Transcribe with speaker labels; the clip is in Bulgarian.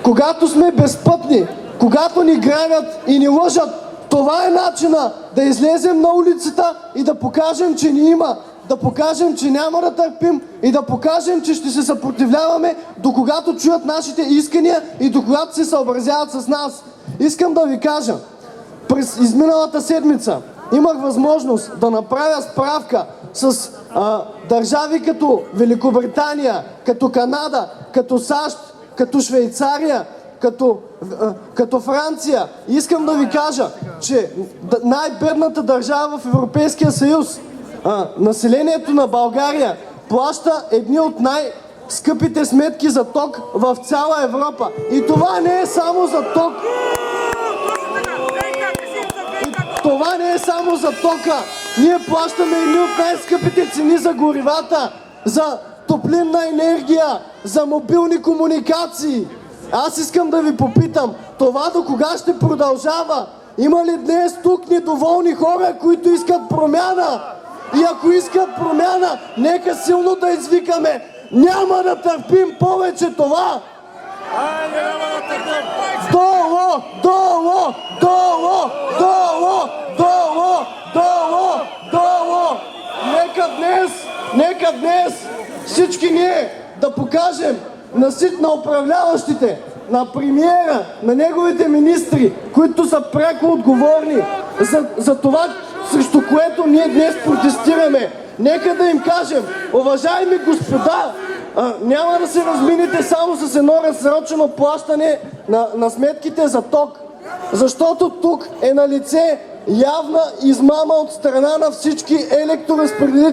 Speaker 1: когато сме безпътни, когато ни грабят и ни лъжат, това е начина да излезем на улицата и да покажем, че ни има, да покажем, че няма да търпим и да покажем, че ще се съпротивляваме, до когато чуят нашите искания и до когато се съобразяват с нас. Искам да ви кажа, през изминалата седмица имах възможност да направя справка с държави като Великобритания, като Канада, като САЩ, като Швейцария, като Франция. Искам да ви кажа, че най-бедната държава в Европейския съюз, населението на България плаща едни от най-скъпите сметки за ток в цяла Европа. И това не е само за ток. Това не е само за тока. Ние плащаме едни от най-скъпите цени за горивата, за топлинна енергия, за мобилни комуникации. Аз искам да ви попитам, това до кога ще продължава? Има ли днес тук недоволни хора, които искат промяна? И ако искат промяна, нека силно да извикаме: няма да търпим повече това! Долу! Долу! Долу! Долу! Долу! Долу! Долу! Нека днес всички ние да покажем на управляващите, на премиера, на неговите министри, които са пряко отговорни за това, срещу което ние днес протестираме. Нека да им кажем: уважаеми господа, няма да се разминете само с едно разсрочено плащане на сметките за ток, защото тук е налице явна измама от страна на всички електроразпределители.